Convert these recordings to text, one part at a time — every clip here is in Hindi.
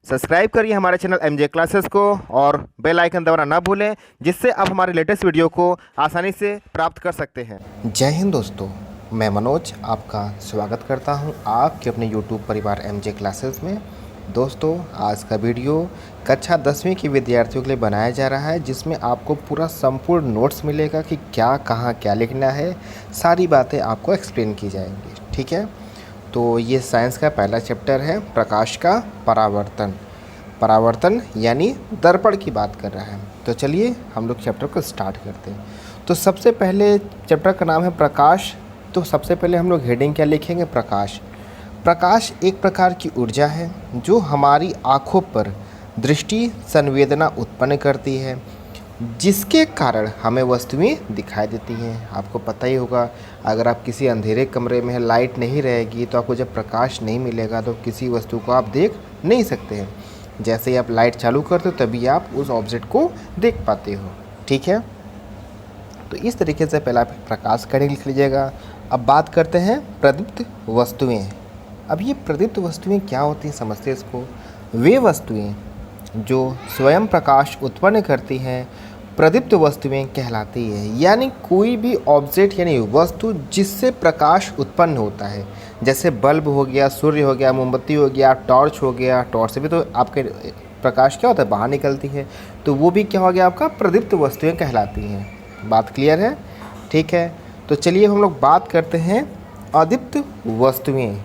सब्सक्राइब करिए हमारे चैनल एमजे क्लासेस को और बेल आइकन दबाना ना भूलें, जिससे आप हमारे लेटेस्ट वीडियो को आसानी से प्राप्त कर सकते हैं। जय हिंद दोस्तों, मैं मनोज आपका स्वागत करता हूं आपके अपने YouTube परिवार एमजे क्लासेस में। दोस्तों, आज का वीडियो कक्षा 10वीं के विद्यार्थियों के लिए बनाया जा रहा है, जिसमें आपको पूरा संपूर्ण नोट्स मिलेगा कि क्या कहाँ क्या लिखना है। सारी बातें आपको एक्सप्लेन की जाएंगी, ठीक है। तो ये साइंस का पहला चैप्टर है, प्रकाश का परावर्तन। परावर्तन यानी दर्पण की बात कर रहा है। तो चलिए हम लोग चैप्टर को स्टार्ट करते हैं। तो सबसे पहले चैप्टर का नाम है प्रकाश। तो सबसे पहले हम लोग हेडिंग क्या लिखेंगे? प्रकाश। प्रकाश एक प्रकार की ऊर्जा है जो हमारी आँखों पर दृष्टि संवेदना उत्पन्न करती है, जिसके कारण हमें वस्तुएं दिखाई देती हैं। आपको पता ही होगा, अगर आप किसी अंधेरे कमरे में लाइट नहीं रहेगी तो आपको जब प्रकाश नहीं मिलेगा तो किसी वस्तु को आप देख नहीं सकते हैं। जैसे ही आप लाइट चालू करते हो तभी आप उस ऑब्जेक्ट को देख पाते हो, ठीक है। तो इस तरीके से पहला प्रकाश का लिख लीजिएगा। अब बात करते हैं प्रदीप्त वस्तुएं। अब ये प्रदीप्त वस्तुएं क्या होती हैं, समझते हैं इसको। वे वस्तुएं जो स्वयं प्रकाश उत्पन्न करती हैं प्रदीप्त वस्तुएं कहलाती है। यानी कोई भी ऑब्जेक्ट यानी वस्तु जिससे प्रकाश उत्पन्न होता है, जैसे बल्ब हो गया, सूर्य हो गया, मोमबत्ती हो गया, टॉर्च हो गया। टॉर्च से भी तो आपके प्रकाश क्या होता है, बाहर निकलती है। तो वो भी क्या हो गया, आपका प्रदीप्त वस्तुएं कहलाती हैं। बात क्लियर है, ठीक है। तो चलिए हम लोग बात करते हैं अदीप्त वस्तुएं।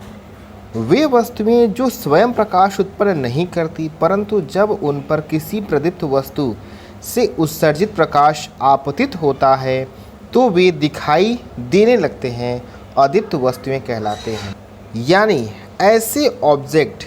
वे वस्तुएं जो स्वयं प्रकाश उत्पन्न नहीं करती, परंतु जब उन पर किसी प्रदीप्त वस्तु से उत्सर्जित प्रकाश आपतित होता है तो वे दिखाई देने लगते हैं, अदीप्त वस्तुएं कहलाते हैं। यानी ऐसे ऑब्जेक्ट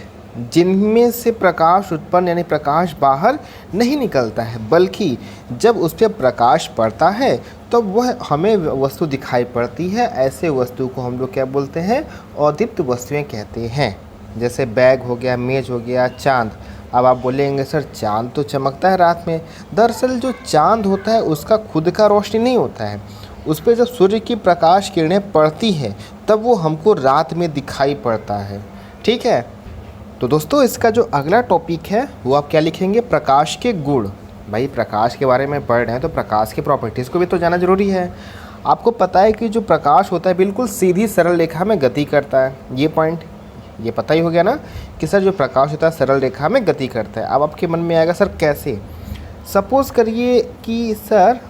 जिनमें से प्रकाश उत्पन्न यानी प्रकाश बाहर नहीं निकलता है, बल्कि जब उस पर प्रकाश पड़ता है तो वह हमें वस्तु दिखाई पड़ती है, ऐसे वस्तु को हम लोग क्या बोलते हैं, अदीप्त वस्तुएं कहते हैं। जैसे बैग हो गया, मेज हो गया, चांद। अब आप बोलेंगे सर चांद तो चमकता है रात में। दरअसल जो चांद होता है उसका खुद का रोशनी नहीं होता है, उस पर जब सूर्य की प्रकाश किरणें पड़ती हैं तब वो हमको रात में दिखाई पड़ता है, ठीक है। तो दोस्तों, इसका जो अगला टॉपिक है वो आप क्या लिखेंगे? प्रकाश के गुण। भाई प्रकाश के बारे में पढ़ रहे हैं तो प्रकाश की प्रॉपर्टीज़ को भी तो जानना जरूरी है। आपको पता है कि जो प्रकाश होता है बिल्कुल सीधी सरल रेखा में गति करता है। ये पॉइंट ये पता ही हो गया ना कि सर जो प्रकाश होता है सरल रेखा में गति करता है। अब आपके मन में आएगा सर कैसे? सपोज़ करिए कि सर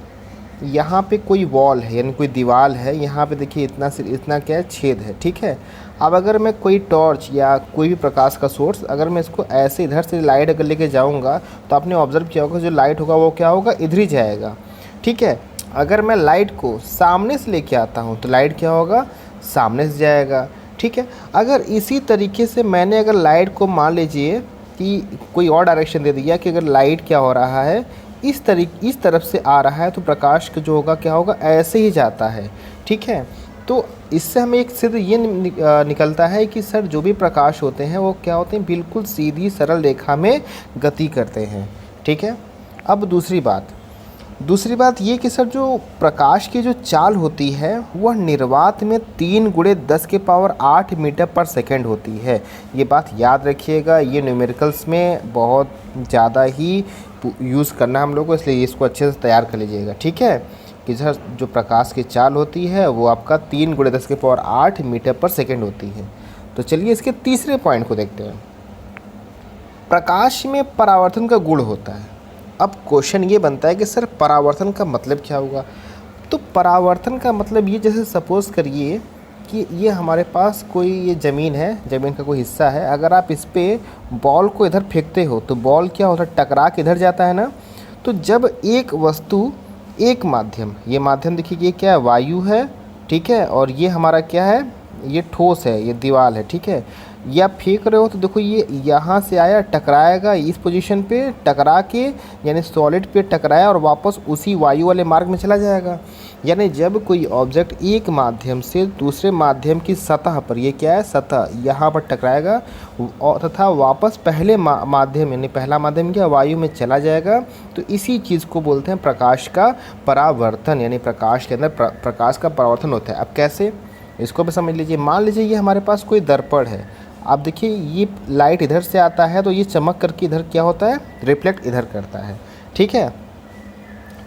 यहाँ पे कोई वॉल है यानी कोई दीवार है, यहाँ पे देखिए इतना क्या है, छेद है, ठीक है। अब अगर मैं कोई टॉर्च या कोई भी प्रकाश का सोर्स, अगर मैं इसको ऐसे इधर से लाइट अगर लेके जाऊँगा तो आपने ऑब्जर्व किया होगा जो लाइट होगा वो क्या होगा, इधर ही जाएगा, ठीक है। अगर मैं लाइट को सामने से लेके आता हूँ तो लाइट क्या होगा, सामने से जाएगा, ठीक है। अगर इसी तरीके से मैंने अगर लाइट को मान लीजिए कि कोई और डायरेक्शन दे दिया कि अगर लाइट क्या हो रहा है, इस तरफ से आ रहा है तो प्रकाश जो होगा क्या होगा, ऐसे ही जाता है, ठीक है। तो इससे हमें एक सिद्ध ये निकलता है कि सर जो भी प्रकाश होते हैं वो क्या होते हैं, बिल्कुल सीधी सरल रेखा में गति करते हैं, ठीक है। अब दूसरी बात ये कि सर जो प्रकाश की जो चाल होती है वह निर्वात में 3 × 10⁸ मीटर पर सेकेंड होती है। ये बात याद रखिएगा, ये न्यूमेरिकल्स में बहुत ज़्यादा ही यूज़ करना हम लोग को, इसलिए इसको अच्छे से तैयार कर लीजिएगा, ठीक है। कि सर जो प्रकाश की चाल होती है वो आपका 3 × 10⁸ मीटर पर सेकेंड होती है। तो चलिए इसके तीसरे पॉइंट को देखते हैं। प्रकाश में परावर्तन का गुण होता है। अब क्वेश्चन ये बनता है कि सर परावर्तन का मतलब क्या होगा? तो परावर्तन का मतलब ये, जैसे सपोज़ करिए कि ये हमारे पास कोई ये ज़मीन है, ज़मीन का कोई हिस्सा है। अगर आप इस पर बॉल को इधर फेंकते हो तो बॉल क्या होता है, टकरा के इधर जाता है ना। तो जब एक वस्तु, एक माध्यम, ये माध्यम देखिए ये क्या है, वायु है, ठीक है, और ये हमारा क्या है, ये ठोस है, ये दीवार है, ठीक है। या फेंक रहे हो तो देखो ये यहाँ से आया, टकराएगा इस पोजीशन पे, टकरा के यानी सॉलिड पे टकराया और वापस उसी वायु वाले मार्ग में चला जाएगा। यानी जब कोई ऑब्जेक्ट एक माध्यम से दूसरे माध्यम की सतह पर, ये क्या है, सतह, यहाँ पर टकराएगा और तथा वापस पहले माध्यम यानी पहला माध्यम क्या, वायु में चला जाएगा, तो इसी चीज़ को बोलते हैं प्रकाश का परावर्तन। यानी प्रकाश के अंदर प्रकाश का परावर्तन होता है। अब कैसे, इसको भी समझ लीजिए। मान लीजिए ये हमारे पास कोई दर्पण है। आप देखिए ये लाइट इधर से आता है तो ये चमक करके इधर क्या होता है, रिफ्लेक्ट इधर करता है। ठीक है,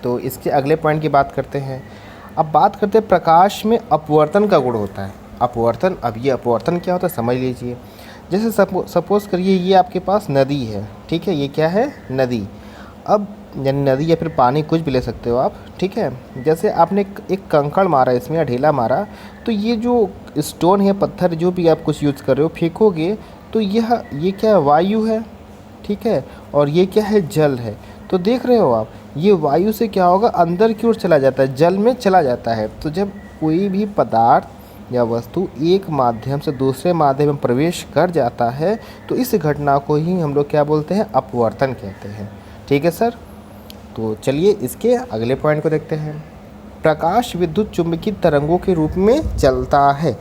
तो इसके अगले पॉइंट की बात करते हैं। अब बात करते हैं प्रकाश में अपवर्तन का गुण होता है। अपवर्तन, अब ये अपवर्तन क्या होता है समझ लीजिए। जैसे सपोज़ करिए ये आपके पास नदी है, ठीक है, ये क्या है, नदी। अब यानी नदी या फिर पानी कुछ भी ले सकते हो आप, ठीक है। जैसे आपने एक कंकड़ मारा इसमें या ढेला मारा, तो ये जो स्टोन है, पत्थर जो भी आप कुछ यूज़ कर रहे हो फेंकोगे, तो ये क्या है, वायु है, ठीक है, और ये क्या है, जल है। तो देख रहे हो आप, ये वायु से क्या होगा, अंदर की ओर चला जाता है, जल में चला जाता है। तो जब कोई भी पदार्थ या वस्तु एक माध्यम से दूसरे माध्यम में प्रवेश कर जाता है तो इस घटना को ही हम लोग क्या बोलते हैं, अपवर्तन कहते हैं। ठीक है सर, तो चलिए इसके अगले पॉइंट को देखते हैं। प्रकाश विद्युत चुम्बकीय तरंगों के रूप में चलता है,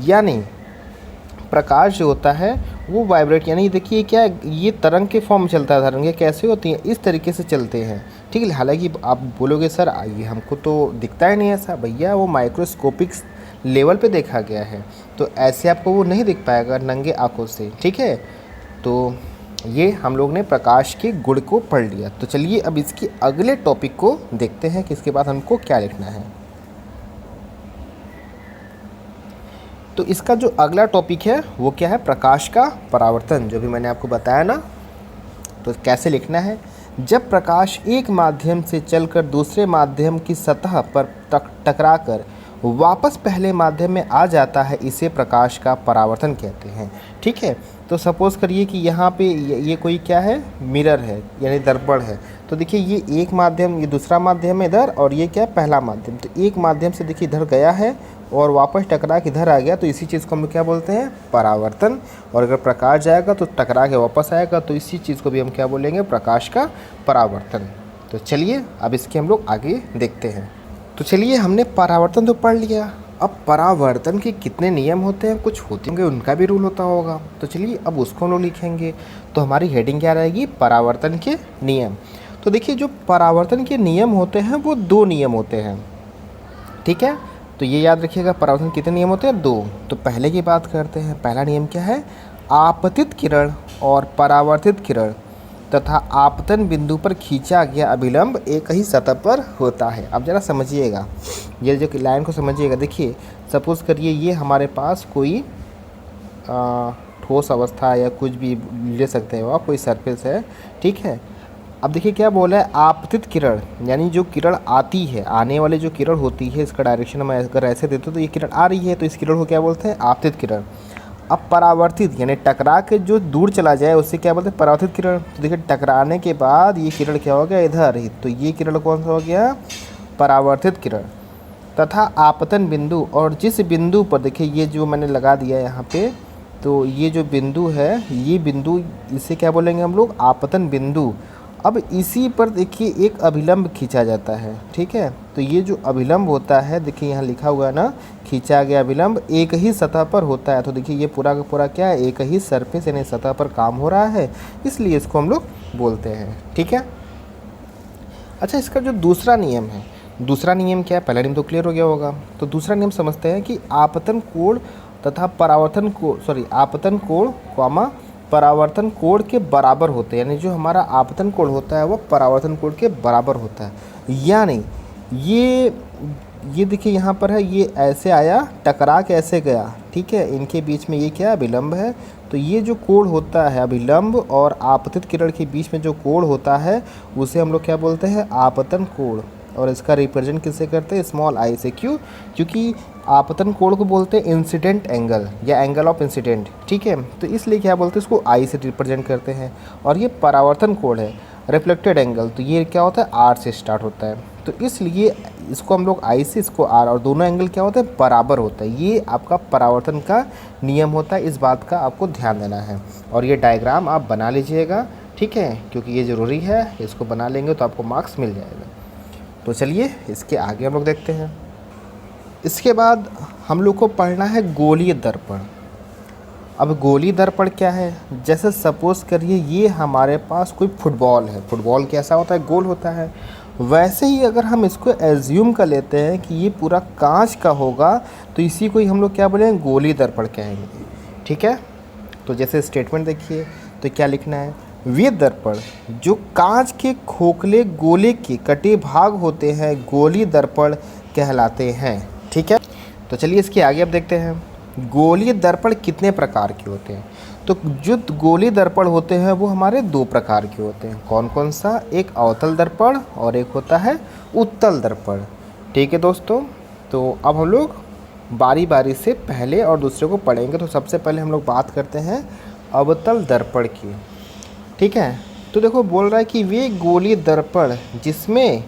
यानी प्रकाश जो होता है वो वाइब्रेट, यानी देखिए क्या है, ये तरंग के फॉर्म में चलता है। तरंगें कैसे होती हैं, इस तरीके से चलते हैं, ठीक है। हालांकि आप बोलोगे सर ये हमको तो दिखता ही नहीं ऐसा, भैया वो माइक्रोस्कोपिक लेवल पे देखा गया है, तो ऐसे आपको वो नहीं दिख पाएगा नंगे आंखों से, ठीक है। तो ये हम लोग ने प्रकाश के गुण को पढ़ लिया। तो चलिए अब इसके अगले टॉपिक को देखते हैं कि इसके बाद हमको क्या लिखना है। तो इसका जो अगला टॉपिक है वो क्या है, प्रकाश का परावर्तन, जो भी मैंने आपको बताया ना। तो कैसे लिखना है, जब प्रकाश एक माध्यम से चलकर दूसरे माध्यम की सतह पर टकराकर वापस पहले माध्यम में आ जाता है, इसे प्रकाश का परावर्तन कहते हैं। ठीक है, तो सपोज़ करिए कि यहाँ पे ये कोई क्या है, मिरर है, यानी दर्पण है। तो देखिए ये एक माध्यम, ये दूसरा माध्यम है इधर, और ये क्या है, पहला माध्यम। तो एक माध्यम से देखिए इधर गया है और वापस टकरा के इधर आ गया, तो इसी चीज़ को हम लोग क्या बोलते हैं, परावर्तन। और अगर प्रकाश जाएगा तो टकरा के वापस आएगा, तो इसी चीज़ को भी हम क्या बोलेंगे, प्रकाश का परावर्तन। तो चलिए अब इसके हम लोग आगे देखते हैं। तो चलिए हमने परावर्तन तो पढ़ लिया, अब परावर्तन के कितने नियम होते हैं, कुछ होते होंगे, उनका भी रूल होता होगा। तो चलिए अब उसको हम लोग लिखेंगे। तो हमारी हेडिंग क्या रहेगी, परावर्तन के नियम। तो देखिए जो परावर्तन के नियम होते हैं वो 2 नियम होते हैं, ठीक है। तो ये याद रखिएगा, परावर्तन कितने नियम होते हैं, 2। तो पहले की बात करते हैं। पहला नियम क्या है, आपतित किरण और परावर्तित किरण तथा आपतन बिंदु पर खींचा गया अभिलंब एक ही सतह पर होता है। अब ज़रा समझिएगा, ये जो लाइन को समझिएगा। देखिए सपोज़ करिए ये हमारे पास कोई ठोस अवस्था या कुछ भी ले सकते हो आप, कोई सरफेस है, ठीक है। अब देखिए क्या बोला है, आपतित किरण, यानी जो किरण आती है, आने वाली जो किरण होती है, इसका डायरेक्शन हम अगर ऐसे देते तो ये किरण आ रही है, तो इस किरण को क्या बोलते हैं, आपतित किरण। अब परावर्तित, यानी टकरा के जो दूर चला जाए उससे क्या बोलते हैं, परावर्तित किरण। तो देखिए टकराने के बाद ये किरण क्या हो गया, इधर ही, तो ये किरण कौन सा हो गया, परावर्तित किरण। तथा आपतन बिंदु, और जिस बिंदु पर देखिए ये जो मैंने लगा दिया यहाँ पे, तो ये जो बिंदु है, ये बिंदु, इसे क्या बोलेंगे हम लोग, आपतन बिंदु। अब इसी पर देखिए एक अभिलंब खींचा जाता है, ठीक है। तो ये जो अभिलंब होता है, देखिए यहाँ लिखा हुआ है ना, खींचा गया अभिलंब एक ही सतह पर होता है। तो देखिए ये पूरा का पूरा क्या है, एक ही सरफेस यानी सतह पर काम हो रहा है, इसलिए इसको हम लोग बोलते हैं, ठीक है। अच्छा, इसका जो दूसरा नियम है, दूसरा नियम क्या है, पहला नियम तो क्लियर हो गया होगा। तो दूसरा नियम समझते हैं कि आपतन कोण तथा परावर्तन कोण, आपतन कोण कॉमा परावर्तन कोण के बराबर होते हैं। यानी जो हमारा आपतन कोण होता है वो परावर्तन कोण के बराबर होता है। यानी ये देखिए यहाँ पर है, ये ऐसे आया, टकरा के ऐसे गया, ठीक है। इनके बीच में ये क्या अभिलंब है, तो ये जो कोण होता है, अभिलंब और आपतित किरण के बीच में जो कोण होता है उसे हम लोग क्या बोलते हैं, आपतन कोण। और इसका रिप्रेजेंट किससे करते हैं, स्मॉल आई से। क्यों, क्योंकि आपतन कोण को बोलते हैं इंसिडेंट एंगल या एंगल ऑफ इंसिडेंट, ठीक है। तो इसलिए क्या बोलते हैं, इसको आई से रिप्रेजेंट करते हैं। और ये परावर्तन कोण है, रिफ्लेक्टेड एंगल, तो ये क्या होता है, आर से स्टार्ट होता है। तो इसलिए इसको हम लोग आई से, इसको आर, और दोनों एंगल क्या होता है, बराबर होता है। ये आपका परावर्तन का नियम होता है, इस बात का आपको ध्यान देना है। और ये डायग्राम आप बना लीजिएगा, ठीक है, क्योंकि ये ज़रूरी है, इसको बना लेंगे तो आपको मार्क्स मिल जाएगा। तो चलिए इसके आगे हम लोग देखते हैं। इसके बाद हम लोग को पढ़ना है गोलीय दर्पण। अब गोलीय दर्पण क्या है, जैसे सपोज़ करिए ये हमारे पास कोई फुटबॉल है, फुटबॉल कैसा होता है, गोल होता है। वैसे ही अगर हम इसको एज्यूम कर लेते हैं कि ये पूरा कांच का होगा, तो इसी को ही हम लोग क्या बोलेंगे, गोलीय दर्पण कहेंगे, ठीक है। तो जैसे स्टेटमेंट देखिए, तो क्या लिखना है, वे दर्पण जो कांच के खोखले गोले के कटे भाग होते हैं गोली दर्पण कहलाते हैं। ठीक है, तो चलिए इसके आगे अब देखते हैं गोलीय दर्पण कितने प्रकार के होते हैं। तो जो गोलीय दर्पण होते हैं वो हमारे दो प्रकार के होते हैं। कौन कौन सा, एक अवतल दर्पण और एक होता है उत्तल दर्पण। ठीक है दोस्तों, तो अब हम लोग बारी बारी से पहले और दूसरे को पढ़ेंगे। तो सबसे पहले हम लोग बात करते हैं अवतल दर्पण की। ठीक है, तो देखो बोल रहा है कि वे गोलीय दर्पण जिसमें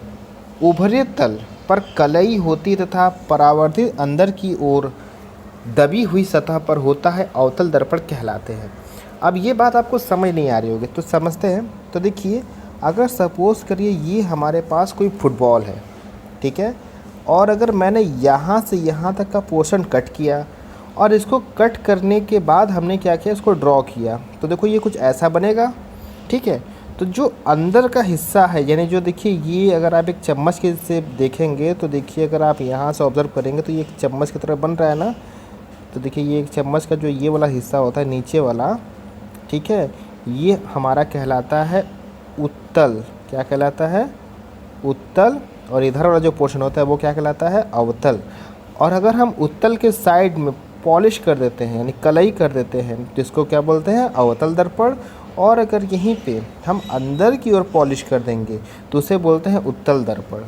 उभरे तल पर कलई होती तथा परावर्तित अंदर की ओर दबी हुई सतह पर होता है अवतल दर्पण कहलाते हैं। अब ये बात आपको समझ नहीं आ रही होगी, तो समझते हैं। तो देखिए, अगर सपोज़ करिए ये हमारे पास कोई फुटबॉल है, ठीक है, और अगर मैंने यहाँ से यहाँ तक का पोर्शन कट किया और इसको कट करने के बाद हमने क्या किया, इसको ड्रॉ किया, तो देखो ये कुछ ऐसा बनेगा। ठीक है, तो जो अंदर का हिस्सा है, यानी जो देखिए ये अगर आप एक चम्मच के से देखेंगे तो देखिए अगर आप यहाँ से ऑब्ज़र्व करेंगे तो ये एक चम्मच की तरह बन रहा है ना। तो देखिए ये एक चम्मच का जो ये वाला हिस्सा होता है नीचे वाला, ठीक है, ये हमारा कहलाता है उत्तल। क्या कहलाता है, उत्तल। और इधर वाला जो पोर्शन होता है वो क्या कहलाता है, अवतल। और अगर हम उत्तल के साइड में पॉलिश कर देते हैं यानी कलई कर देते हैं तो इसको क्या बोलते हैं, अवतल दर्पण। और अगर यहीं पे हम अंदर की ओर पॉलिश कर देंगे तो उसे बोलते हैं उत्तल दर्पण।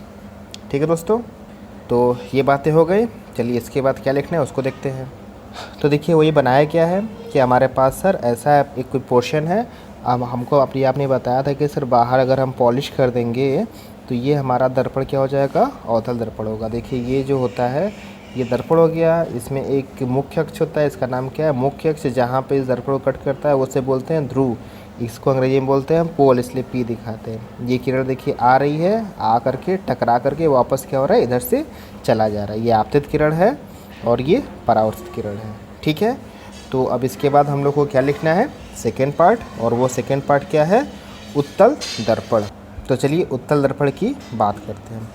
ठीक है दोस्तों, तो ये बातें हो गई। चलिए इसके बाद क्या लिखना है उसको देखते हैं। तो देखिए वही बनाया क्या है कि हमारे पास सर ऐसा एक कोई पोर्शन है। अब हमको आपने बताया था कि सर बाहर अगर हम पॉलिश कर देंगे तो ये हमारा दर्पण क्या हो जाएगा, अवतल दर्पण होगा। देखिए ये जो होता है ये दर्पण हो गया। इसमें एक मुख्य अक्ष होता है, इसका नाम क्या है, मुख्य अक्ष। जहाँ पे इस दर्पण को कट करता है उसे बोलते हैं ध्रुव। इसको अंग्रेजी में बोलते हैं पोल, इसलिए पी दिखाते हैं। ये किरण देखिए आ रही है, आ करके टकरा करके वापस क्या हो रहा है, इधर से चला जा रहा है। ये आपतित किरण है और ये परावर्तित किरण है। ठीक है, तो अब इसके बाद हम लोग को क्या लिखना है, सेकेंड पार्ट। और वो सेकेंड पार्ट क्या है, उत्तल दर्पण। तो चलिए उत्तल दर्पण की बात करते हैं।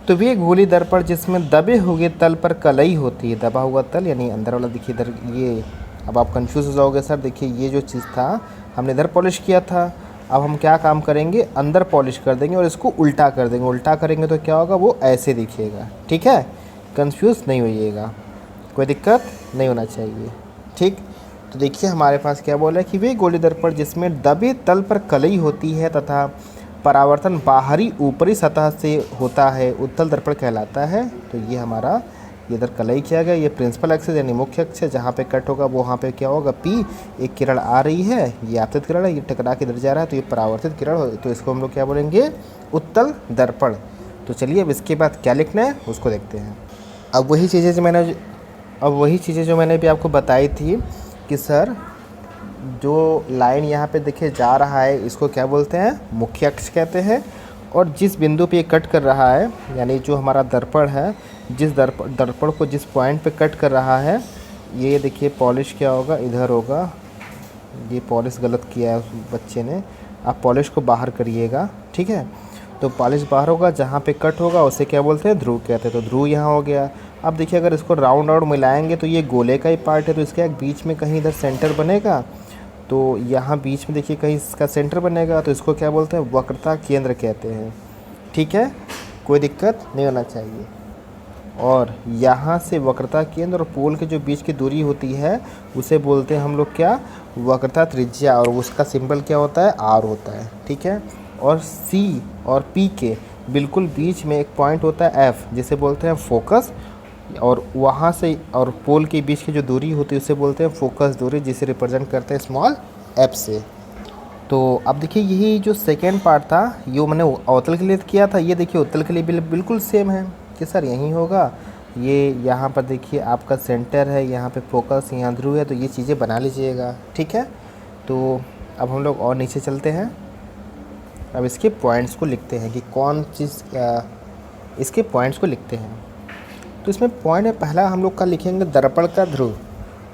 तो वे गोली दर्पण जिसमें दबे हुए तल पर कलई होती है। दबा हुआ तल यानी अंदर वाला, देखिए इधर ये, अब आप कंफ्यूज हो जाओगे सर देखिए ये जो चीज़ था हमने इधर पॉलिश किया था, अब हम क्या काम करेंगे, अंदर पॉलिश कर देंगे और इसको उल्टा कर देंगे। उल्टा करेंगे तो क्या होगा, वो ऐसे दिखेगा। ठीक है, कंफ्यूज नहीं होइएगा, कोई दिक्कत नहीं होना चाहिए। ठीक, तो देखिए हमारे पास क्या बोला है कि वे गोली दर्पण जिसमें दबे तल पर कलई होती है तथा परावर्तन बाहरी ऊपरी सतह से होता है उत्तल दर्पण कहलाता है। तो ये हमारा ये इधर कलई किया गया, ये प्रिंसिपल एक्सिस यानी मुख्य अक्ष है। जहाँ पे कट होगा वहाँ पे क्या होगा, पी, एक किरण आ रही है, ये आपतित किरण है, ये टकरा के इधर जा रहा है तो ये परावर्तित किरण हो, तो इसको हम लोग क्या बोलेंगे, उत्तल दर्पण। तो चलिए अब इसके बाद क्या लिखना है उसको देखते हैं। अब वही चीज़ें जो मैंने भी आपको बताई थी कि सर जो लाइन यहाँ पे देखिए जा रहा है इसको क्या बोलते हैं, मुख्य अक्ष कहते हैं। और जिस बिंदु पे ये कट कर रहा है यानी जो हमारा दर्पण है, जिस दर्पण को जिस पॉइंट पे कट कर रहा है, ये देखिए पॉलिश क्या होगा, इधर होगा। ये पॉलिश गलत किया है उस बच्चे ने, आप पॉलिश को बाहर करिएगा। ठीक है, तो पॉलिश बाहर होगा, जहाँ पे कट होगा उसे क्या बोलते हैं, ध्रुव कहते हैं। तो ध्रुव यहाँ हो गया। अब देखिए अगर इसको राउंड मिलाएंगे तो ये गोले का ही पार्ट है, तो इसके बीच में कहीं इधर सेंटर बनेगा। तो यहाँ बीच में देखिए कहीं इसका सेंटर बनेगा, तो इसको क्या बोलते हैं, वक्रता केंद्र कहते हैं। ठीक है, कोई दिक्कत नहीं होना चाहिए। और यहाँ से वक्रता केंद्र और पोल के जो बीच की दूरी होती है उसे बोलते हैं हम लोग क्या, वक्रता त्रिज्या। और उसका सिंबल क्या होता है, आर होता है। ठीक है, और सी और पी के बिल्कुल बीच में एक पॉइंट होता है एफ, जिसे बोलते हैं फोकस। और वहाँ से और पोल के बीच की जो दूरी होती है उसे बोलते हैं फोकस दूरी, जिसे रिप्रेजेंट करते हैं स्मॉल एफ से। तो अब देखिए यही जो सेकेंड पार्ट था ये मैंने अवतल के लिए किया था, ये देखिए उत्तल के लिए बिल्कुल सेम है कि सर यहीं होगा। ये यहाँ पर देखिए आपका सेंटर है, यहाँ पे फोकस, यहाँ ध्रुव है, तो ये चीज़ें बना लीजिएगा। ठीक है, तो अब हम लोग और नीचे चलते हैं। अब इसके पॉइंट्स को लिखते हैं कि कौन चीज़, इसके पॉइंट्स को लिखते हैं। तो इसमें पॉइंट में पहला हम लोग का लिखेंगे दर्पण का ध्रुव।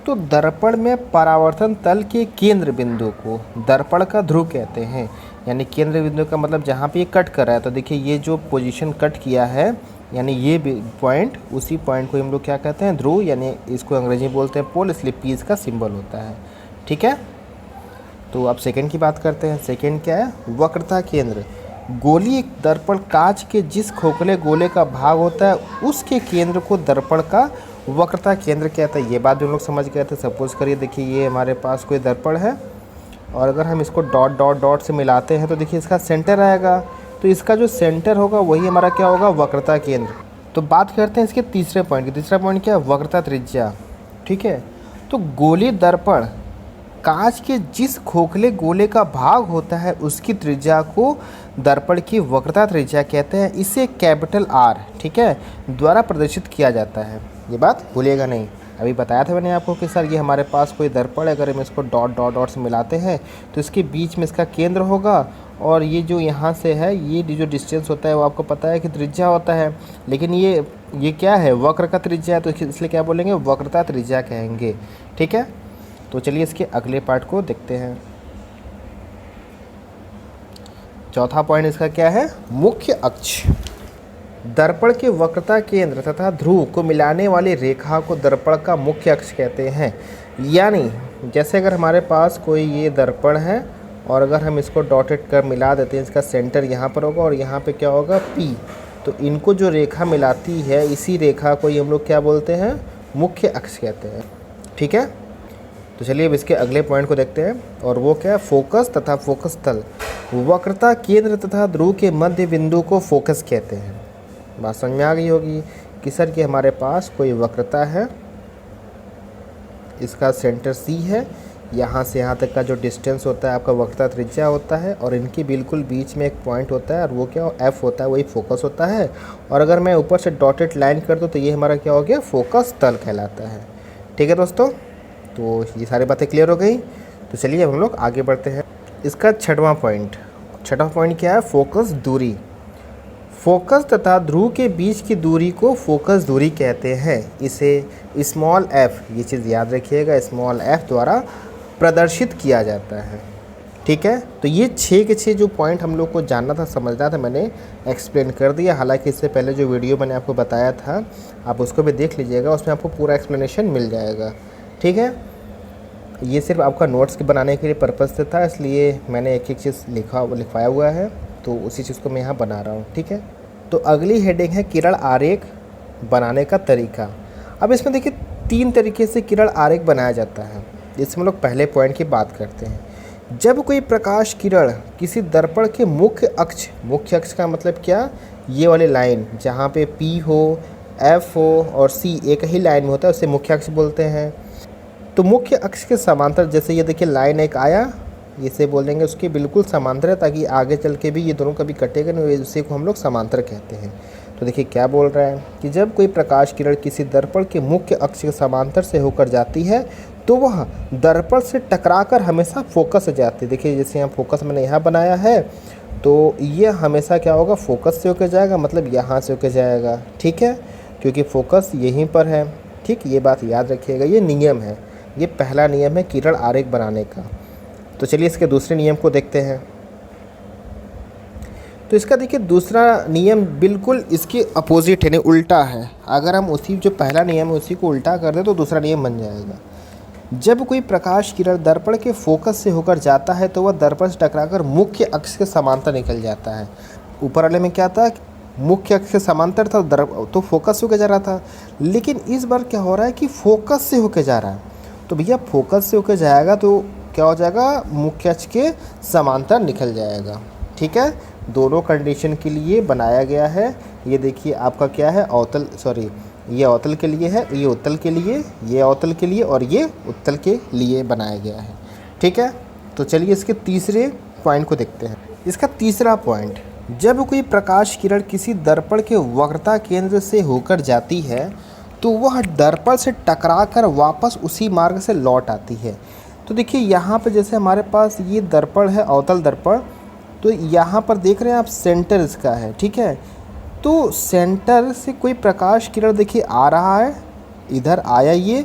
तो दर्पण में परावर्तन तल के केंद्र बिंदु को दर्पण का ध्रुव कहते हैं। यानी केंद्र बिंदु का मतलब जहाँ पे ये कट कर रहा है, तो देखिए ये जो पोजीशन कट किया है यानी ये पॉइंट, उसी पॉइंट को हम लोग क्या कहते हैं, ध्रुव। यानी इसको अंग्रेजी में बोलते हैं पोल, इसलिए पी इसका सिंबल होता है। ठीक है। तो अब सेकंड की बात करते हैं। सेकंड क्या है? वक्रता केंद्र। गोलीय दर्पण कांच के जिस खोखले गोले का भाग होता है उसके केंद्र को दर्पण का वक्रता केंद्र कहता है। ये बात भी हम लोग समझ गए थे। सपोज करिए, देखिए ये हमारे पास कोई दर्पण है और अगर हम इसको डॉट डॉट डॉट से मिलाते हैं तो देखिए इसका सेंटर आएगा। तो इसका जो सेंटर होगा वही हमारा क्या होगा? वक्रता केंद्र। तो बात करते हैं इसके तीसरे पॉइंट की। तीसरा पॉइंट क्या है? वक्रता त्रिज्या। ठीक है। तो गोलीय दर्पण कांच के जिस खोखले गोले का भाग होता है उसकी त्रिज्या को दर्पण की वक्रता त्रिज्या कहते हैं। इसे कैपिटल आर, ठीक है, द्वारा प्रदर्शित किया जाता है। ये बात भूलिएगा नहीं। अभी बताया था मैंने आपको कि सर ये हमारे पास कोई दर्पण है, अगर हम इसको डॉट डॉट डॉट से मिलाते हैं तो इसके बीच में इसका केंद्र होगा और ये जो यहाँ से है ये जो डिस्टेंस होता है वो आपको पता है कि त्रिज्या होता है। लेकिन ये क्या है? वक्र का त्रिज्या है, तो इसलिए क्या बोलेंगे? वक्रता त्रिज्या कहेंगे। ठीक है। तो चलिए इसके अगले पार्ट को देखते हैं। चौथा पॉइंट इसका क्या है? मुख्य अक्ष। दर्पण के वक्रता केंद्र तथा ध्रुव को मिलाने वाली रेखा को दर्पण का मुख्य अक्ष कहते हैं। यानी जैसे अगर हमारे पास कोई ये दर्पण है और अगर हम इसको डॉटेड कर मिला देते हैं, इसका सेंटर यहाँ पर होगा और यहाँ पे क्या होगा? P। तो इनको जो रेखा मिलाती है इसी रेखा को हम लोग क्या बोलते हैं? मुख्य अक्ष कहते हैं। ठीक है। तो चलिए अब इसके अगले पॉइंट को देखते हैं और वो क्या है? फोकस तथा फोकस तल। वक्रता केंद्र तथा ध्रुव के मध्य बिंदु को फोकस कहते हैं। बात समझ में आ गई होगी कि सर कि हमारे पास कोई वक्रता है, इसका सेंटर C है, यहाँ से यहाँ तक का जो डिस्टेंस होता है आपका वक्रता त्रिज्या होता है और इनके बिल्कुल बीच में एक पॉइंट होता है और वो क्या F होता है, वही फोकस होता है। और अगर मैं ऊपर से डॉटेड लाइन कर दूँ तो ये हमारा क्या हो गया? फोकस तल कहलाता है। ठीक है दोस्तों, तो ये सारी बातें क्लियर हो गई। तो चलिए अब हम लोग आगे बढ़ते हैं। इसका छठवां पॉइंट क्या है? फोकस दूरी। फोकस तथा ध्रुव के बीच की दूरी को फोकस दूरी कहते हैं। इसे स्मॉल f, ये चीज़ याद रखिएगा, स्मॉल f द्वारा प्रदर्शित किया जाता है। ठीक है। तो ये 6 के 6 जो पॉइंट हम लोग को जानना था, समझना था, मैंने एक्सप्लेन कर दिया। हालांकि इससे पहले जो वीडियो मैंने आपको बताया था आप उसको भी देख लीजिएगा, उसमें आपको पूरा एक्सप्लेनेशन मिल जाएगा। ठीक है। ये सिर्फ आपका नोट्स के बनाने के लिए पर्पज़ से था, इसलिए मैंने एक एक चीज़ लिखवाया हुआ है, तो उसी चीज़ को मैं यहाँ बना रहा हूँ। ठीक है। तो अगली हेडिंग है किरण आरेख बनाने का तरीका। अब इसमें देखिए 3 तरीके से किरण आरेख बनाया जाता है। इसमें लोग पहले पॉइंट की बात करते हैं। जब कोई प्रकाश किरण किसी दर्पण के मुख्य अक्ष का मतलब क्या? ये वाली लाइन जहाँ पे P हो, F हो और C एक ही लाइन में होता है उसे मुख्य अक्ष बोलते हैं। तो मुख्य अक्ष के समांतर, जैसे ये देखिए लाइन एक आया, इसे बोलेंगे उसके बिल्कुल समांतर है, ताकि आगे चल के भी ये दोनों कभी कटेगा नहीं, उसी को हम लोग समांतर कहते हैं। तो देखिए क्या बोल रहा है कि जब कोई प्रकाश किरण किसी दर्पण के मुख्य अक्ष के समांतर से होकर जाती है तो वह दर्पण से टकराकर हमेशा फोकस से जाती है। देखिए जैसे यहाँ फोकस मैंने यहाँ बनाया है तो ये हमेशा क्या होगा? फोकस से होकर जाएगा, मतलब यहाँ से होकर जाएगा। ठीक है, क्योंकि फोकस यहीं पर है। ठीक, ये बात याद रखिएगा, ये नियम है, ये पहला नियम है किरण आरेख बनाने का। तो चलिए इसके दूसरे नियम को देखते हैं। तो इसका देखिए दूसरा नियम बिल्कुल इसके अपोजिट है, उल्टा है। अगर हम उसी जो पहला नियम है उसी को उल्टा कर दें तो दूसरा नियम बन जाएगा। जब कोई प्रकाश किरण दर्पण के फोकस से होकर जाता है तो वह दर्पण से टकराकर मुख्य अक्ष के समांतर निकल जाता है। ऊपर वाले में क्या था? मुख्य अक्ष के समांतर था, तो फोकस से होकर जा रहा था। लेकिन इस बार क्या हो रहा है कि फोकस से होकर जा रहा है। तो भैया फोकस से होकर जाएगा तो क्या हो जाएगा? मुख्य अक्ष के समांतर निकल जाएगा। ठीक है, दोनों कंडीशन के लिए बनाया गया है। ये देखिए आपका क्या है? अवतल, सॉरी, ये अवतल के लिए है, ये उत्तल के लिए, ये अवतल के लिए और ये उत्तल के लिए बनाया गया है। ठीक है। तो चलिए इसके तीसरे पॉइंट को देखते हैं। इसका तीसरा पॉइंट, जब कोई प्रकाश किरण किसी दर्पण के वक्रता केंद्र से होकर जाती है तो वह दर्पण से टकराकर वापस उसी मार्ग से लौट आती है। तो देखिए यहाँ पे जैसे हमारे पास ये दर्पण है, अवतल दर्पण, तो यहाँ पर देख रहे हैं आप सेंटर इसका है। ठीक है, तो सेंटर से कोई प्रकाश किरण देखिए आ रहा है, इधर आया ये,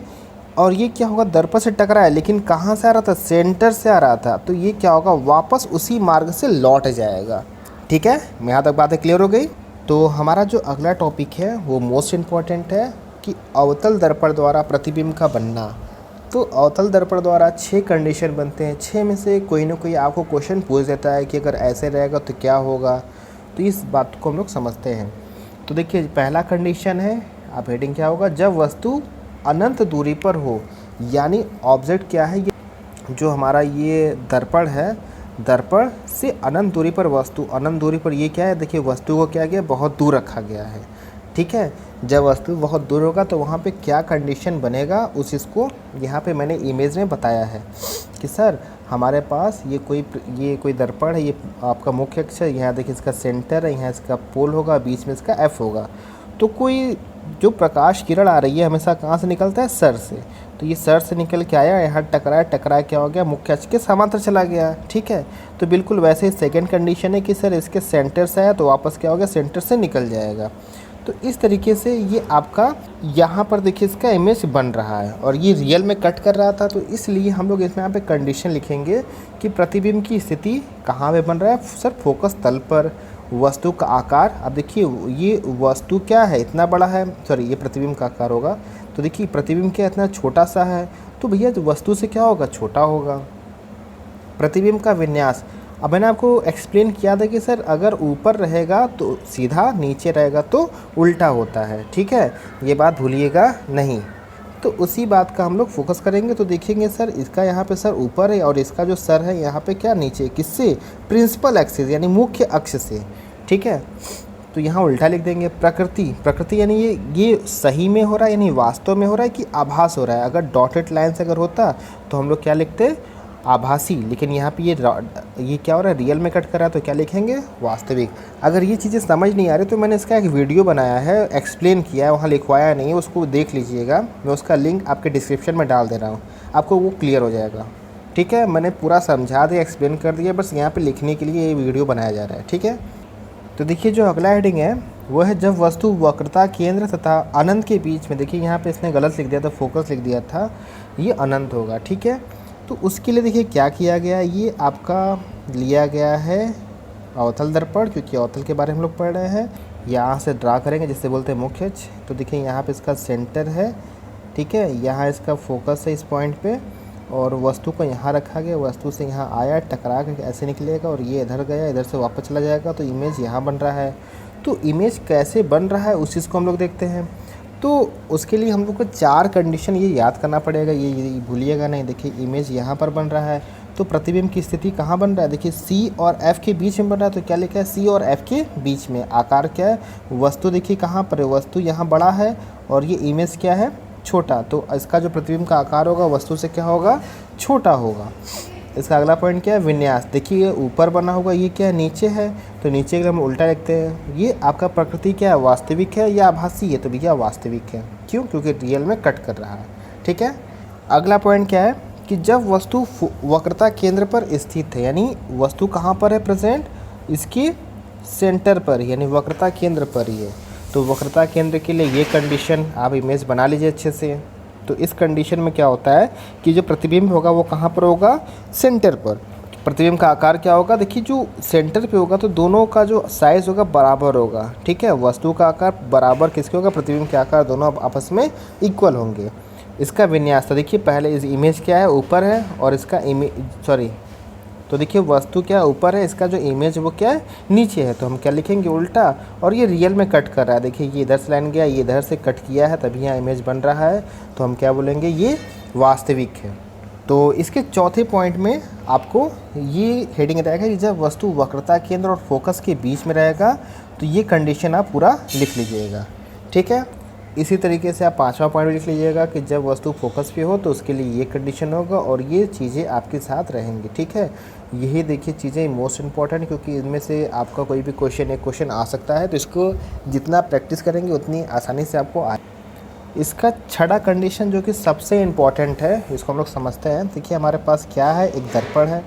और ये क्या होगा? दर्पण से टकराया, लेकिन कहाँ से आ रहा था? सेंटर से आ रहा था। तो ये क्या होगा? वापस उसी मार्ग से लौट जाएगा। ठीक है, यहाँ तक बातें क्लियर हो गई। तो हमारा जो अगला टॉपिक है वो मोस्ट इम्पॉर्टेंट है कि अवतल दर्पण द्वारा प्रतिबिंब का बनना। तो अवतल दर्पण द्वारा 6 कंडीशन बनते हैं। 6 में से कोई ना कोई आपको क्वेश्चन पूछ देता है कि अगर ऐसे रहेगा तो क्या होगा। तो इस बात को हम लोग समझते हैं। तो देखिए पहला कंडीशन है, आप हेडिंग क्या होगा, जब वस्तु अनंत दूरी पर हो, यानी ऑब्जेक्ट क्या है, ये जो हमारा ये दर्पण है, दर्पण से अनंत दूरी पर वस्तु, अनंत दूरी पर ये क्या है, देखिए वस्तु को क्या गया, बहुत दूर रखा गया है। ठीक है, जब वस्तु बहुत दूर होगा तो वहाँ पे क्या कंडीशन बनेगा, उस चीज़ को यहाँ पे मैंने इमेज में बताया है कि सर हमारे पास ये कोई दर्पण है, ये आपका मुख्य अक्ष है, यहाँ देखिए इसका सेंटर है, यहाँ इसका पोल होगा, बीच में इसका एफ होगा। तो कोई जो प्रकाश किरण आ रही है हमेशा कहाँ से निकलता है, सर से। तो ये सर से निकल के आया, यहाँ टकराया क्या हो गया, मुख्य अक्ष के समांतर चला गया। ठीक है, तो बिल्कुल वैसे ही सेकंड कंडीशन है कि सर इसके सेंटर से आया तो वापस क्या हो गया, सेंटर से निकल जाएगा। तो इस तरीके से ये आपका यहाँ पर देखिए इसका इमेज बन रहा है और ये रियल में कट कर रहा था। तो इसलिए हम लोग इसमें यहाँ पे कंडीशन लिखेंगे कि प्रतिबिंब की स्थिति कहाँ पे बन रहा है, सर फोकस तल पर। वस्तु का आकार, अब देखिए ये वस्तु क्या है, इतना बड़ा है, सॉरी ये प्रतिबिंब का आकार होगा। तो देखिए प्रतिबिंब क्या इतना छोटा सा है, तो भैया वस्तु से क्या होगा, छोटा होगा। प्रतिबिंब का विन्यास, अब मैंने आपको एक्सप्लेन किया था कि सर अगर ऊपर रहेगा तो सीधा, नीचे रहेगा तो उल्टा होता है। ठीक है, ये बात भूलिएगा नहीं। तो उसी बात का हम लोग फोकस करेंगे। तो देखेंगे सर इसका यहाँ पे सर ऊपर है और इसका जो सर है यहाँ पे क्या नीचे, किससे, प्रिंसिपल एक्सिस यानी मुख्य अक्ष से। ठीक है, तो यहाँ उल्टा लिख देंगे। प्रकृति यानी ये सही में हो रहा है, यानी वास्तव में हो रहा है कि आभास हो रहा है। अगर डॉटेड लाइन से अगर होता तो हम लोग क्या लिखते, आभासी, लेकिन यहाँ पे ये क्या हो रहा है, रियल में कट कर रहा है, तो क्या लिखेंगे, वास्तविक। अगर ये चीज़ें समझ नहीं आ रही तो मैंने इसका एक वीडियो बनाया है, एक्सप्लेन किया है, वहाँ लिखवाया नहीं है, उसको देख लीजिएगा। मैं उसका लिंक आपके डिस्क्रिप्शन में डाल दे रहा हूँ, आपको वो क्लियर हो जाएगा। ठीक है, मैंने पूरा समझा दिया, एक्सप्लेन कर दिया, बस यहाँ पर लिखने के लिए ये वीडियो बनाया जा रहा है। ठीक है, तो देखिए जो अगला हेडिंग है वो है, जब वस्तु वक्रता केंद्र तथा अनंत के बीच में, देखिए यहाँ पे इसने गलत लिख दिया था, फोकस लिख दिया था, ये अनंत होगा। ठीक है, तो उसके लिए देखिए क्या किया गया, ये आपका लिया गया है अवतल दर्पण, क्योंकि अवतल के बारे में हम लोग पढ़ रहे हैं। यहाँ से ड्रा करेंगे जिससे बोलते हैं मुख्य अक्ष। तो देखिए यहाँ पे इसका सेंटर है, ठीक है, यहाँ इसका फोकस है इस पॉइंट पे, और वस्तु को यहाँ रखा गया, वस्तु से यहाँ आया, टकरा के ऐसे निकलेगा और ये इधर गया, इधर से वापस चला जाएगा, तो इमेज यहाँ बन रहा है। तो इमेज कैसे बन रहा है उस चीज़ को हम लोग देखते हैं। तो उसके लिए हम लोग को 4 कंडीशन ये याद करना पड़ेगा, ये भूलिएगा नहीं। देखिए इमेज यहाँ पर बन रहा है, तो प्रतिबिंब की स्थिति कहाँ बन रहा है, देखिए C और F के बीच में बन रहा है। तो क्या लिखा है, C और F के बीच में। आकार क्या है, वस्तु देखिए कहाँ पर है, वस्तु यहाँ बड़ा है और ये इमेज क्या है, छोटा। तो इसका जो प्रतिबिंब का आकार होगा वस्तु से क्या होगा, छोटा होगा। इसका अगला पॉइंट क्या है, विन्यास। देखिए ये ऊपर बना होगा, ये क्या है, नीचे है, तो नीचे के हम उल्टा लिखते हैं। ये आपका प्रकृति क्या है, वास्तविक है या आभासी है, तो भैया वास्तविक है। क्यों, क्योंकि रियल में कट कर रहा है। ठीक है, अगला पॉइंट क्या है कि जब वस्तु वक्रता केंद्र पर स्थित है, यानी वस्तु कहाँ पर है प्रेजेंट, इसके सेंटर पर, यानी वक्रता केंद्र पर ही है। तो वक्रता केंद्र के लिए ये कंडीशन आप इमेज बना लीजिए अच्छे से। तो इस कंडीशन में क्या होता है कि जो प्रतिबिंब होगा वो कहाँ पर होगा, सेंटर पर। प्रतिबिंब का आकार क्या होगा, देखिए जो सेंटर पे होगा तो दोनों का जो साइज़ होगा बराबर होगा। ठीक है, वस्तु का आकार बराबर किसके होगा, प्रतिबिंब के आकार दोनों आपस में इक्वल होंगे। इसका विन्यास, तो देखिए पहले इस इमेज क्या है, ऊपर है, और इसका तो देखिए वस्तु क्या है, ऊपर है, इसका जो इमेज वो क्या है, नीचे है। तो हम क्या लिखेंगे, उल्टा। और ये रियल में कट कर रहा है, देखिए ये इधर से लाइन गया, ये इधर से कट किया है, तभी यहाँ इमेज बन रहा है। तो हम क्या बोलेंगे, ये वास्तविक है। तो इसके चौथे पॉइंट में आपको ये हेडिंग रहेगा कि जब वस्तु वक्रता केंद्र और फोकस के बीच में रहेगा, तो ये कंडीशन आप पूरा लिख लीजिएगा। ठीक है, इसी तरीके से आप 5वां पॉइंट लिख लीजिएगा कि जब वस्तु फोकस पे हो तो उसके लिए ये कंडीशन होगा, और ये चीज़ें आपके साथ रहेंगी। ठीक है, यही देखिए चीज़ें मोस्ट इंपॉर्टेंट, क्योंकि इनमें से आपका कोई भी एक क्वेश्चन आ सकता है। तो इसको जितना प्रैक्टिस करेंगे उतनी आसानी से आपको आ। इसका 6वां कंडीशन जो कि सबसे इम्पॉर्टेंट है, इसको हम लोग समझते हैं। देखिए हमारे पास क्या है, एक दर्पण है।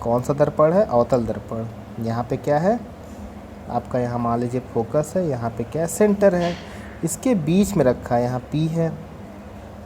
कौन सा दर्पण है, अवतल दर्पण। यहाँ पे क्या है आपका, यहाँ मान लीजिए फोकस है, यहाँ पे क्या है, सेंटर है, इसके बीच में रखा है, यहाँ P है।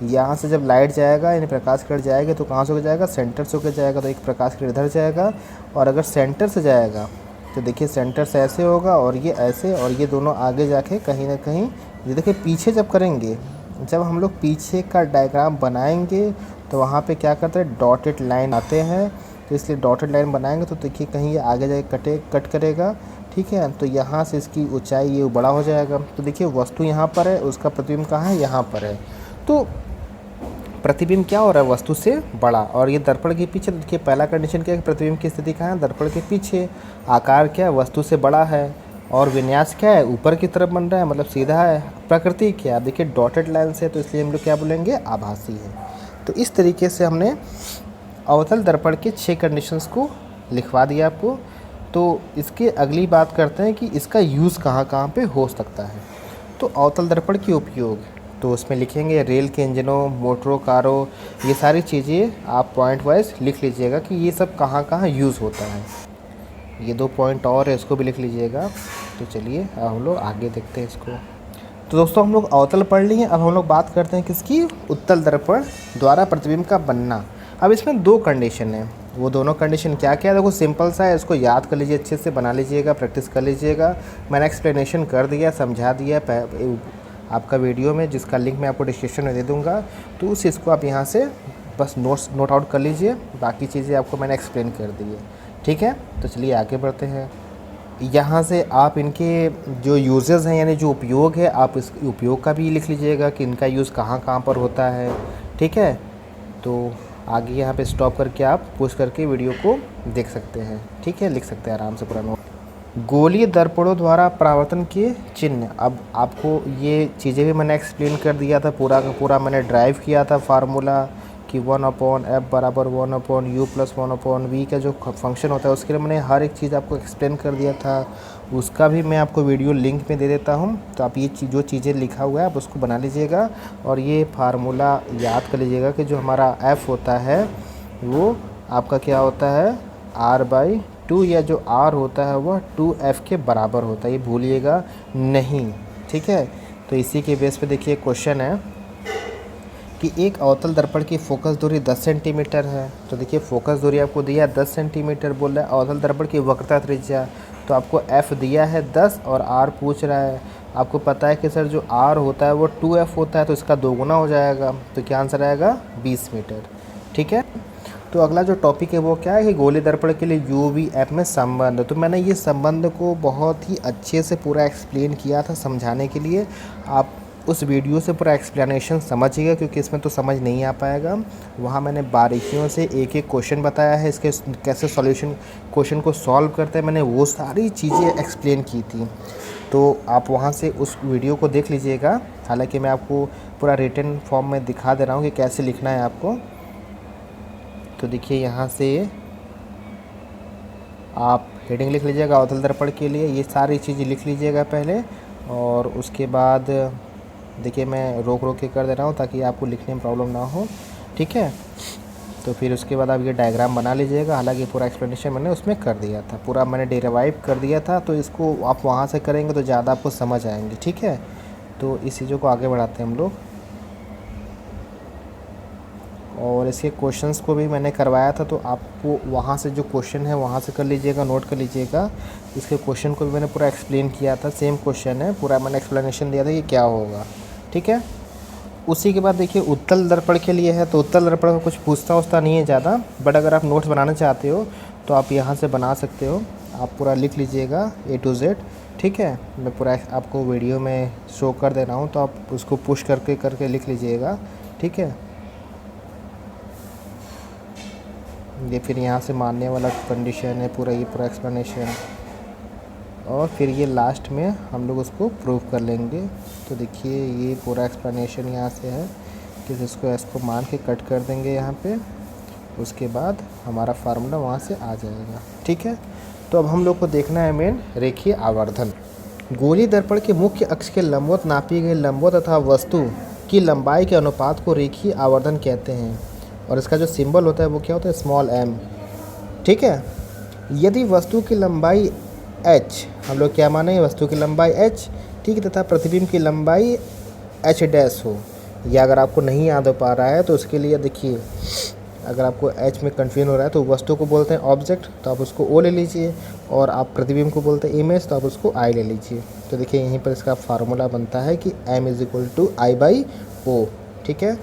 यहाँ से जब लाइट जाएगा, यानी प्रकाश किरण जाएगा, तो कहाँ से होकर जाएगा, सेंटर से होकर जाएगा। तो एक प्रकाश किरण इधर जाएगा, और अगर सेंटर से जाएगा तो देखिए सेंटर से ऐसे होगा और ये ऐसे, और ये दोनों आगे जाके कहीं ना कहीं, ये देखिए पीछे जब करेंगे जब हम लोग पीछे का डायग्राम बनाएंगे तो वहाँ पे क्या करते हैं, डॉटेड लाइन आते हैं, तो इसलिए डॉटेड लाइन बनाएंगे तो देखिए कहीं ये आगे जाके कट करेगा, ठीक है। तो यहाँ से इसकी ऊंचाई ये बड़ा हो जाएगा। तो देखिए वस्तु यहाँ पर है, उसका प्रतिबिंब कहाँ है, यहाँ पर है। तो प्रतिबिंब क्या हो रहा है, वस्तु से बड़ा। और ये दर्पण के पीछे, तो देखिए पहला कंडीशन क्या है, प्रतिबिंब की स्थिति कहाँ है, दर्पण के पीछे। आकार क्या है, वस्तु से बड़ा है। और विन्यास क्या है, ऊपर की तरफ बन रहा है, मतलब सीधा है। प्रकृति क्या है, देखिए डॉटेड लाइन से, तो इसलिए हम लोग क्या बोलेंगे, आभासी है। तो इस तरीके से हमने अवतल दर्पण के 6 कंडीशंस को लिखवा दिया आपको। तो इसके अगली बात करते हैं कि इसका यूज़ कहाँ कहाँ पे हो सकता है। तो अवतल दर्पण के उपयोग, तो उसमें लिखेंगे रेल के इंजनों, मोटरों, कारों, ये सारी चीज़ें आप पॉइंट वाइज लिख लीजिएगा कि ये सब कहाँ कहाँ यूज़ होता है। ये 2 पॉइंट और है, इसको भी लिख लीजिएगा। तो चलिए अब हम लोग आगे देखते हैं इसको। तो दोस्तों हम लोग अवतल पढ़ लिए, अब हम लोग बात करते हैं किसकी, उत्तल दर्पण द्वारा प्रतिबिंब का बनना। अब इसमें 2 कंडीशन है, वो दोनों कंडीशन क्या क्या है, देखो सिंपल सा है, इसको याद कर लीजिए, अच्छे से बना लीजिएगा, प्रैक्टिस कर लीजिएगा। मैंने एक्सप्लेनेशन कर दिया, समझा दिया आपका वीडियो में, जिसका लिंक मैं आपको डिस्क्रिप्शन में दे दूँगा। तो उस चीज़ को आप यहाँ से बस नोट आउट कर लीजिए, बाकी चीज़ें आपको मैंने एक्सप्लेन कर दी है, ठीक है। तो चलिए आगे बढ़ते हैं। यहाँ से आप इनके जो यूजेस हैं, यानी जो उपयोग है, आप इस उपयोग का भी लिख लीजिएगा कि इनका यूज़ कहाँ कहाँ पर होता है, ठीक है। तो आगे यहाँ पे स्टॉप करके आप पुश करके वीडियो को देख सकते हैं, ठीक है, लिख सकते हैं आराम से पूरा नोट। गोलीय दर्पणों द्वारा परावर्तन के चिन्ह, अब आपको ये चीज़ें भी मैंने एक्सप्लेन कर दिया था, पूरा का पूरा मैंने ड्राइव किया था फार्मूला कि 1/f बराबर 1/u प्लस 1/v का जो फंक्शन होता है, उसके लिए मैंने हर एक चीज़ आपको एक्सप्लेन कर दिया था। उसका भी मैं आपको वीडियो लिंक में दे देता हूँ। तो आप ये जो चीज़ें लिखा हुआ है आप उसको बना लीजिएगा, और ये फार्मूला याद कर लीजिएगा कि जो हमारा f होता है वो आपका क्या होता है, r/2, या जो r होता है वह 2f के बराबर होता है, ये भूलिएगा नहीं, ठीक है। तो इसी के बेस पे देखिए क्वेश्चन है कि एक अवतल दर्पण की फोकस दूरी 10 सेंटीमीटर है। तो देखिए फोकस दूरी आपको दिया है 10 सेंटीमीटर, बोल रहा है अवतल दर्पण की वक्रता त्रिज्या, तो आपको f दिया है 10 और r पूछ रहा है। आपको पता है कि सर जो r होता है वो 2f होता है, तो इसका 2 गुना हो जाएगा, तो क्या आंसर आएगा, 20 मीटर, ठीक है। तो अगला जो टॉपिक है वो क्या है कि गोलीय दर्पण के लिए UV-F में संबंध। तो मैंने ये संबंध को बहुत ही अच्छे से पूरा एक्सप्लेन किया था समझाने के लिए। आप उस वीडियो से पूरा एक्सप्लेनेशन समझिएगा, क्योंकि इसमें तो समझ नहीं आ पाएगा। वहाँ मैंने बारीकियों से एक एक क्वेश्चन बताया है, इसके कैसे सॉल्यूशन क्वेश्चन को सॉल्व करते हैं, मैंने वो सारी चीज़ें एक्सप्लेन की थी। तो आप वहाँ से उस वीडियो को देख लीजिएगा। हालांकि मैं आपको पूरा रिटन फॉर्म में दिखा दे रहा हूँ कि कैसे लिखना है आपको। तो देखिए यहाँ से आप हेडिंग लिख लीजिएगा अवतल दर्पण के लिए, ये सारी चीज़ें लिख लीजिएगा पहले, और उसके बाद देखिए मैं रोक के कर दे रहा हूँ ताकि आपको लिखने में प्रॉब्लम ना हो, ठीक है। तो फिर उसके बाद आप ये डायग्राम बना लीजिएगा। हालांकि पूरा एक्सप्लेनेशन मैंने उसमें कर दिया था, पूरा मैंने डेरिवाइव कर दिया था, तो इसको आप वहाँ से करेंगे तो ज़्यादा आपको समझ आएंगे, ठीक है। तो इस चीज़ों को आगे बढ़ाते हैं हम लोग। और इसके क्वेश्चंस को भी मैंने करवाया था, तो आपको वहाँ से जो क्वेश्चन है वहाँ से कर लीजिएगा, नोट कर लीजिएगा। इसके क्वेश्चन को भी मैंने पूरा एक्सप्लेन किया था, सेम क्वेश्चन है, पूरा मैंने एक्सप्लेनेशन दिया था कि क्या होगा, ठीक है। उसी के बाद देखिए उत्तल दर्पण के लिए है, तो उत्तल दर्पण का कुछ पूछता नहीं है ज़्यादा, बट अगर आप नोट्स बनाना चाहते हो तो आप यहाँ से बना सकते हो। आप पूरा लिख लीजिएगा A to Z, ठीक है। मैं पूरा आपको वीडियो में शो कर दे रहा हूँ, तो आप उसको पुश करके लिख लीजिएगा, ठीक है। ये फिर यहाँ से मानने वाला कंडीशन है, पूरा ये पूरा एक्सप्लेनेशन, और फिर ये लास्ट में हम लोग उसको प्रूव कर लेंगे। तो देखिए ये पूरा एक्सप्लेनेशन यहाँ से है कि इसको मान के कट कर देंगे यहाँ पे, उसके बाद हमारा फार्मूला वहाँ से आ जाएगा, ठीक है। तो अब हम लोग को देखना है मेन रेखीय आवर्धन। गोलीय दर्पण के मुख्य अक्ष के लंबवत नापी गई लंबवत तथा वस्तु की लंबाई के अनुपात को रेखीय आवर्धन कहते हैं, और इसका जो सिंबल होता है वो क्या होता है, स्मॉल m, ठीक है। यदि वस्तु की लंबाई h, हम लोग क्या माने, वस्तु की लंबाई h, ठीक है, तथा प्रतिबिंब की लंबाई h डैश हो, या अगर आपको नहीं याद हो पा रहा है तो उसके लिए देखिए, अगर आपको h में कन्फ्यूजन हो रहा है तो वस्तु को बोलते हैं ऑब्जेक्ट, तो आप उसको o ले लीजिए, और आप प्रतिबिंब को बोलते हैं इमेज, तो आप उसको I ले लीजिए। तो देखिए यहीं पर इसका फार्मूला बनता है कि m = I/2, O, ठीक है।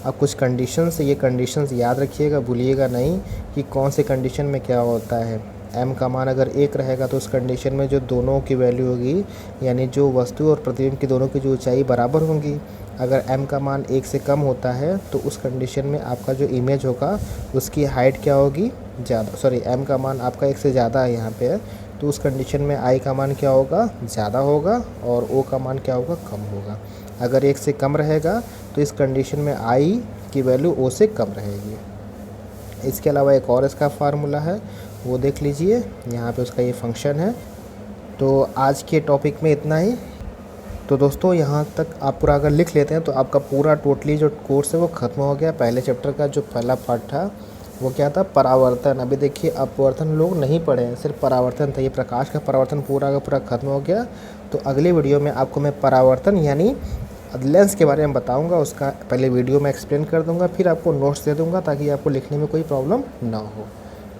अब कुछ कंडीशंस, ये कंडीशंस याद रखिएगा, भूलिएगा नहीं कि कौन से कंडीशन में क्या होता है। m का मान अगर 1 रहेगा तो उस कंडीशन में जो दोनों की वैल्यू होगी, यानी जो वस्तु और प्रतिबिंब की दोनों की जो ऊंचाई बराबर होंगी। अगर m का मान 1 से कम होता है तो उस कंडीशन में आपका जो इमेज होगा उसकी हाइट क्या होगी, ज़्यादा। सॉरी, m का मान आपका 1 से ज़्यादा है यहाँ पे, तो उस कंडीशन में i का मान क्या होगा, ज़्यादा होगा, और o का मान क्या होगा, कम होगा। अगर 1 से कम रहेगा तो इस कंडीशन में i की वैल्यू o से कम रहेगी। इसके अलावा एक और इसका फार्मूला है, वो देख लीजिए, यहाँ पे उसका ये फंक्शन है। तो आज के टॉपिक में इतना ही। तो दोस्तों यहाँ तक आप पूरा अगर लिख लेते हैं तो आपका पूरा टोटली जो कोर्स है वो ख़त्म हो गया। पहले चैप्टर का जो पहला पार्ट था वो क्या था, परावर्तन। अभी देखिए अपवर्तन लोग नहीं पढ़े हैं, सिर्फ परावर्तन था। ये प्रकाश का परावर्तन पूरा का पूरा ख़त्म हो गया। तो अगले वीडियो में आपको मैं परावर्तन यानी लेंस के बारे में बताऊंगा। उसका पहले वीडियो में एक्सप्लेन कर दूंगा, फिर आपको नोट्स दे दूंगा ताकि आपको लिखने में कोई प्रॉब्लम ना हो,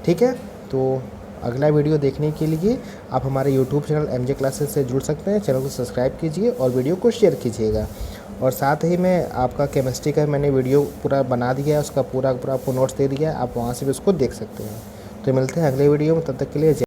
ठीक है। तो अगला वीडियो देखने के लिए आप हमारे यूट्यूब चैनल MJ क्लासेस से जुड़ सकते हैं। चैनल को सब्सक्राइब कीजिए और वीडियो को शेयर कीजिएगा। और साथ ही में आपका केमिस्ट्री का मैंने वीडियो पूरा बना दिया है, उसका पूरा आपको नोट्स दे दिया है, आप वहाँ से भी उसको देख सकते हैं। तो मिलते हैं अगले वीडियो में, तब तक के लिए